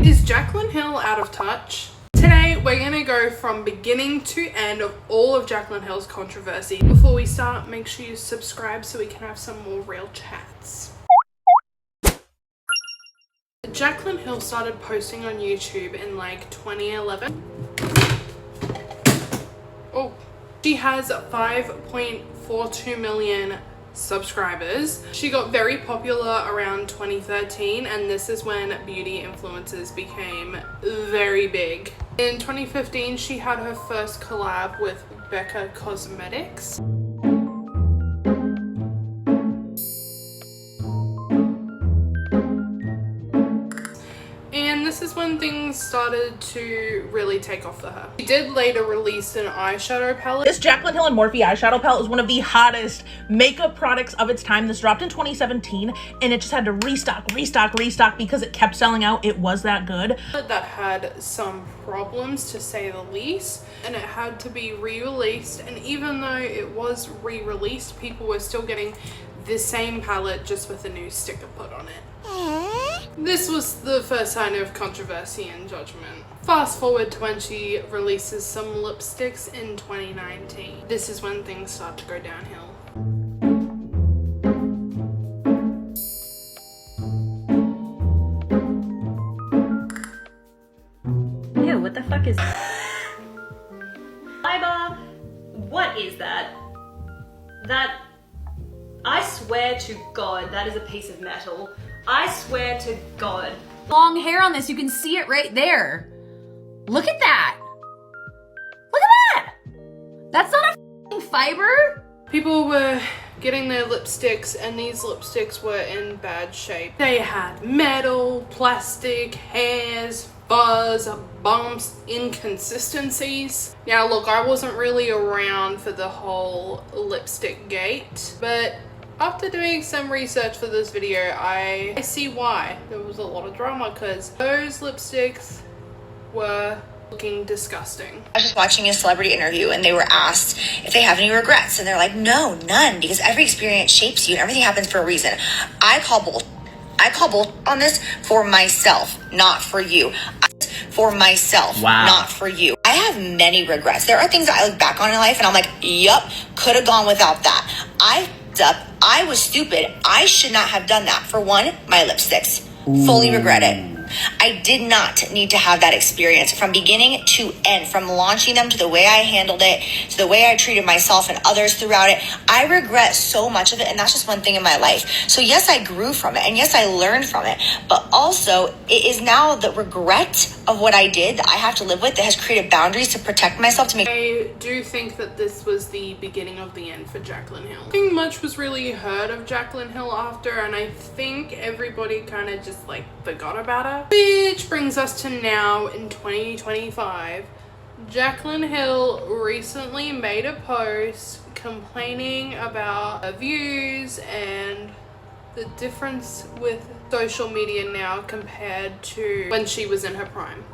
Is Jaclyn Hill out of touch? Today we're going to go from beginning to end of all of Jaclyn Hill's controversy. Before we start, make sure you subscribe so we can have some more real chats. Jaclyn Hill started posting on YouTube in like 2011. Oh, she has 5.42 million subscribers. She got very popular around 2013, and this is when beauty influencers became very big. In 2015, she had her first collab with Becca Cosmetics. And this is when things started to really take off for her. She did later release an eyeshadow palette. This Jaclyn Hill and Morphe eyeshadow palette is one of the hottest makeup products of its time. This dropped in 2017 and it just had to restock because it kept selling out. It was that good. That had some problems, to say the least, and it had to be re-released, and even though it was re-released, people were still getting the same palette just with a new sticker put on it. This was the first sign of controversy and judgment. Fast forward to when she releases some lipsticks in 2019. This is when things start to go downhill. Ew, what the fuck is Iba, what is that? I swear to God, that is a piece of metal. I swear to God. Long hair on this, you can see it right there. Look at that. Look at that. That's not a f***ing fiber. People were getting their lipsticks, and these lipsticks were in bad shape. They had metal, plastic, hairs, fuzz, bumps, inconsistencies. Now look, I wasn't really around for the whole lipstick gate, but after doing some research for this video, I see why there was a lot of drama, because those lipsticks were looking disgusting. I was just watching a celebrity interview and they were asked if they have any regrets, and they're like, no, none, because every experience shapes you and everything happens for a reason. I call bull on this for myself, not for you. For myself, not for you. I have many regrets. There are things that I look back on in life and I'm like, yup, could have gone without that. I f***ed up. I was stupid. I should not have done that. For one, my lipsticks. Fully regret it. I did not need to have that experience from beginning to end, from launching them to the way I handled it, to the way I treated myself and others throughout it. I regret so much of it, and that's just one thing in my life. So yes, I grew from it, and yes, I learned from it, but also it is now the regret of what I did that I have to live with that has created boundaries to protect myself, to make. I do think that this was the beginning of the end for Jaclyn Hill. Nothing much was really heard of Jaclyn Hill after, and I think everybody kind of just like forgot about her. Which brings us to now in 2025. Jaclyn Hill recently made a post complaining about her views and the difference with social media now compared to when she was in her prime.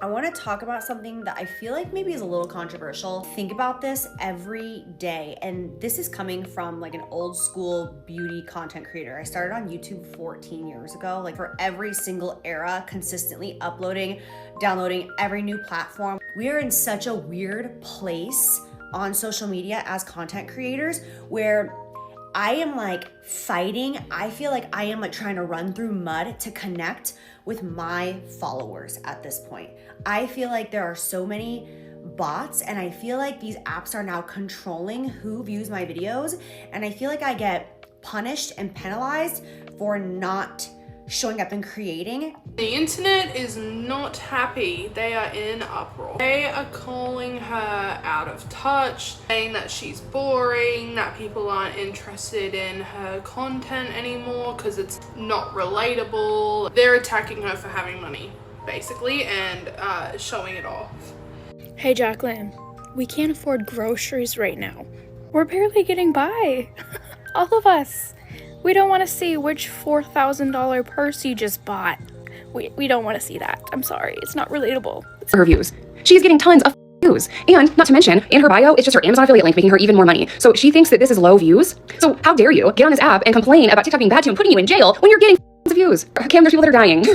I want to talk about something that I feel like maybe is a little controversial. Think about this every day, and this is coming from like an old school beauty content creator. I started on YouTube 14 years ago, like for every single era, consistently uploading, downloading every new platform. We are in such a weird place on social media as content creators where I am like fighting. I feel like I am like trying to run through mud to connect with my followers at this point. I feel like there are so many bots, and I feel like these apps are now controlling who views my videos, and I feel like I get punished and penalized for not showing up and creating. The internet is not happy. They are in uproar. They are calling her out of touch, saying that she's boring, that people aren't interested in her content anymore because it's not relatable. They're attacking her for having money, basically, and showing it off. Hey Jaclyn, we can't afford groceries right now. We're barely getting by. All of us. We don't want to see which $4,000 purse you just bought. We don't want to see that. I'm sorry, it's not relatable. Her views. She's getting tons of views. And not to mention, in her bio, it's just her Amazon affiliate link making her even more money. So she thinks that this is low views. So how dare you get on this app and complain about TikTok being bad to you and putting you in jail when you're getting of views? Cam, there's people that are dying.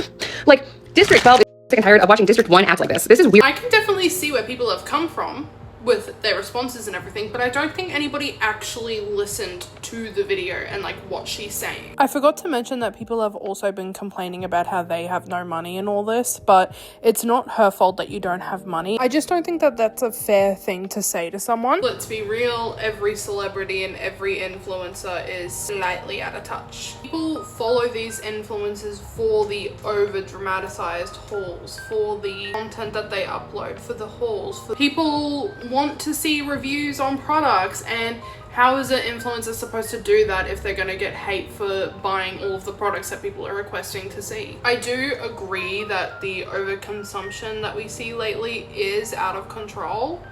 Like, District 12 sick and tired of watching District 1 act like this. This is weird. I can definitely see where people have come from with their responses and everything, but I don't think anybody actually listened to the video and like what she's saying. I forgot to mention that people have also been complaining about how they have no money and all this, but it's not her fault that you don't have money. I just don't think that that's a fair thing to say to someone. Let's be real, every celebrity and every influencer is slightly out of touch. People follow these influencers for the over dramatized hauls, for the content that they upload, for the hauls, for people want to see reviews on products, and how is an influencer supposed to do that if they're going to get hate for buying all of the products that people are requesting to see? I do agree that the overconsumption that we see lately is out of control,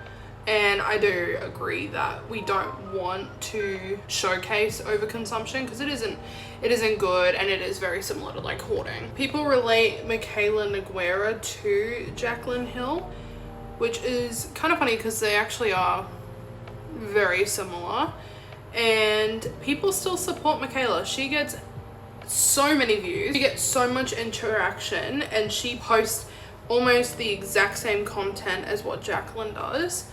and I do agree that we don't want to showcase overconsumption because it isn't good, and it is very similar to like hoarding. People relate Michaela Nogueira to Jaclyn Hill, which is kind of funny because they actually are very similar, and people still support Michaela. She gets so many views, she gets so much interaction, and she posts almost the exact same content as what Jaclyn does.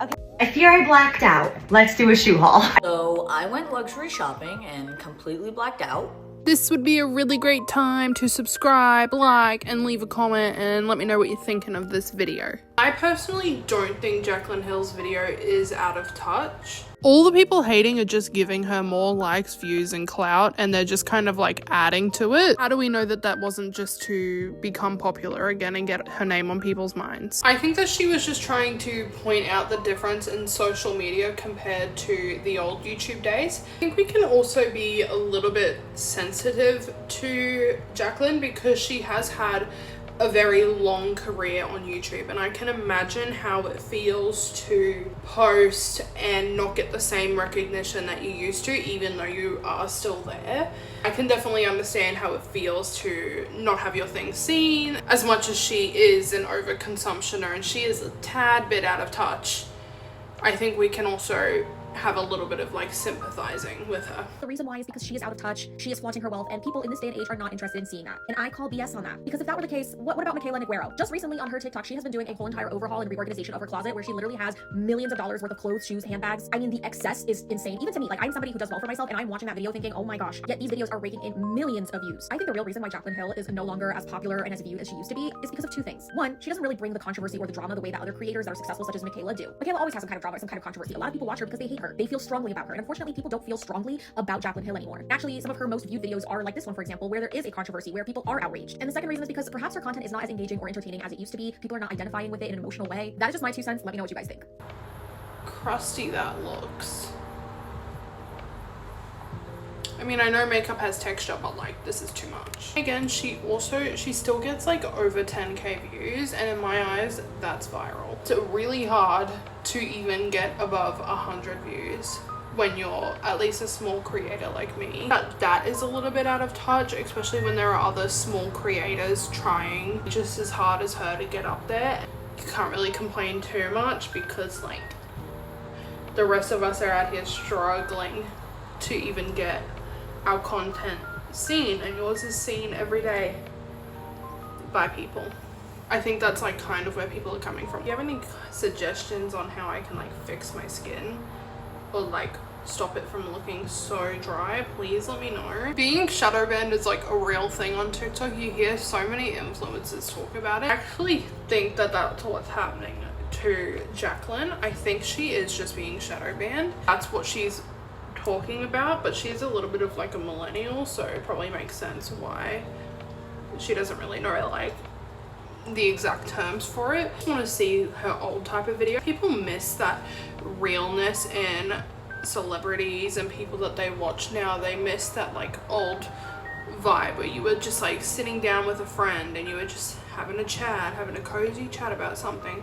Okay, I fear I blacked out. Let's do a shoe haul. So I went luxury shopping and completely blacked out. This would be a really great time to subscribe, like, and leave a comment and let me know what you're thinking of this video. I personally don't think Jaclyn Hill's video is out of touch. All the people hating are just giving her more likes, views, and clout, and they're just kind of like adding to it. How do we know that that wasn't just to become popular again and get her name on people's minds? I think that she was just trying to point out the difference in social media compared to the old YouTube days. I think we can also be a little bit sensitive to Jaclyn because she has had a very long career on YouTube, and I can imagine how it feels to post and not get the same recognition that you used to, even though you are still there. I can definitely understand how it feels to not have your thing seen. As much as she is an overconsumptioner and she is a tad bit out of touch, I think we can also have a little bit of like sympathizing with her. The reason why is because she is out of touch, she is flaunting her wealth, and people in this day and age are not interested in seeing that. And I call BS on that. Because if that were the case, what about Michaela Nogueira? Just recently on her TikTok, she has been doing a whole entire overhaul and reorganization of her closet where she literally has millions of dollars worth of clothes, shoes, handbags. I mean, the excess is insane. Even to me, like I'm somebody who does well for myself, and I'm watching that video thinking, oh my gosh, yet these videos are raking in millions of views. I think the real reason why Jaclyn Hill is no longer as popular and as viewed as she used to be is because of two things. One, she doesn't really bring the controversy or the drama the way that other creators that are successful such as Michaela do. Michaela always has some kind of drama, some kind of controversy. A lot of people watch her because they hate her. They feel strongly about her. And unfortunately, people don't feel strongly about Jaclyn Hill anymore. Actually, some of her most viewed videos are like this one, for example, where there is a controversy, where people are outraged. And the second reason is because perhaps her content is not as engaging or entertaining as it used to be. People are not identifying with it in an emotional way. That is just my 2 cents. Let me know what you guys think. Crusty that looks. I mean, I know makeup has texture, but like this is too much. Again, she still gets like over 10k views, and in my eyes, that's viral. It's really hard to even get above 100 views when you're at least a small creator like me. That is a little bit out of touch, especially when there are other small creators trying just as hard as her to get up there. You can't really complain too much because like the rest of us are out here struggling to even get our content seen, and yours is seen every day by people. I think that's like kind of where people are coming from. Do you have any suggestions on how I can like fix my skin or like stop it from looking so dry? Please let me know. Being shadow banned is like a real thing on TikTok. You hear so many influencers talk about it. I actually think that that's what's happening to Jaclyn. I think she is just being shadow banned. That's what she's talking about, but she's a little bit of like a millennial, so it probably makes sense why she doesn't really know like the exact terms for it. I just want to see her old type of video. People miss that realness in celebrities and people that they watch now. They miss that like old vibe where you were just like sitting down with a friend and you were just having a cozy chat about something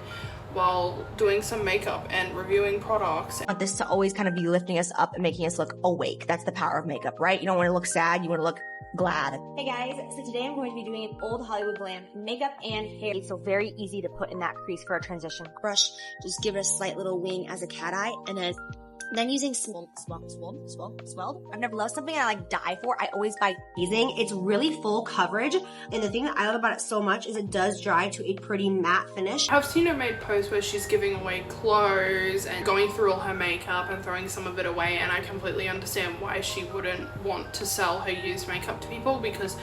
while doing some makeup and reviewing products. I want this to always kind of be lifting us up and making us look awake. That's the power of makeup, right? You don't want to look sad, you want to look glad. Hey guys, so today I'm going to be doing an old Hollywood glam makeup and hair. It's so very easy to put in that crease for a transition. Brush, just give it a slight little wing as a cat eye, and then Then using Swelled. I've never loved something I like die for. I always buy amazing. It's really full coverage. And the thing that I love about it so much is it does dry to a pretty matte finish. I've seen her made posts where she's giving away clothes and going through all her makeup and throwing some of it away, and I completely understand why she wouldn't want to sell her used makeup to people, because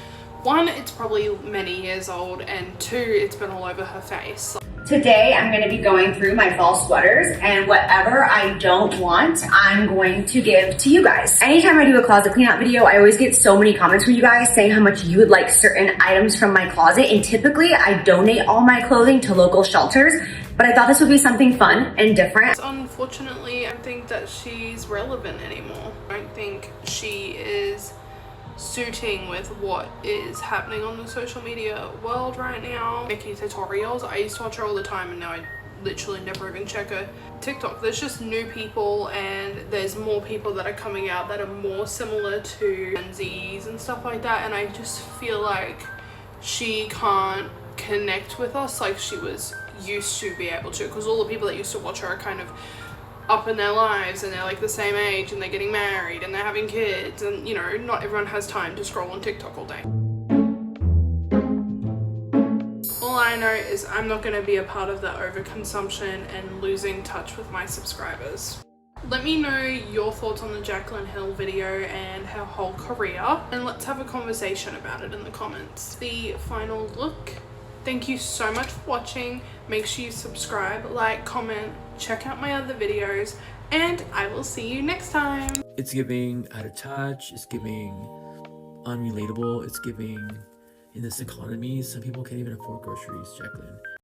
one, it's probably many years old, and two, it's been all over her face. Today, I'm going to be going through my fall sweaters, and whatever I don't want, I'm going to give to you guys. Anytime I do a closet clean out video, I always get so many comments from you guys saying how much you would like certain items from my closet, and typically I donate all my clothing to local shelters, but I thought this would be something fun and different. Unfortunately, I don't think that she's relevant anymore. I don't think she is suiting with what is happening on the social media world right now. Making tutorials, I used to watch her all the time, and now I literally never even check her TikTok. There's just new people, and there's more people that are coming out that are more similar to Gen Zs and stuff like that, and I just feel like she can't connect with us like she was used to be able to, because all the people that used to watch her are kind of up in their lives, and they're like the same age, and they're getting married, and they're having kids, and you know, not everyone has time to scroll on TikTok all day. All I know is I'm not going to be a part of the overconsumption and losing touch with my subscribers. Let me know your thoughts on the Jaclyn Hill video and her whole career, and let's have a conversation about it in the comments. The final look. Thank you so much for watching. Make sure you subscribe, like, comment, check out my other videos, and I will see you next time. It's giving out of touch, it's giving unrelatable, it's giving, in this economy, some people can't even afford groceries, Jaclyn.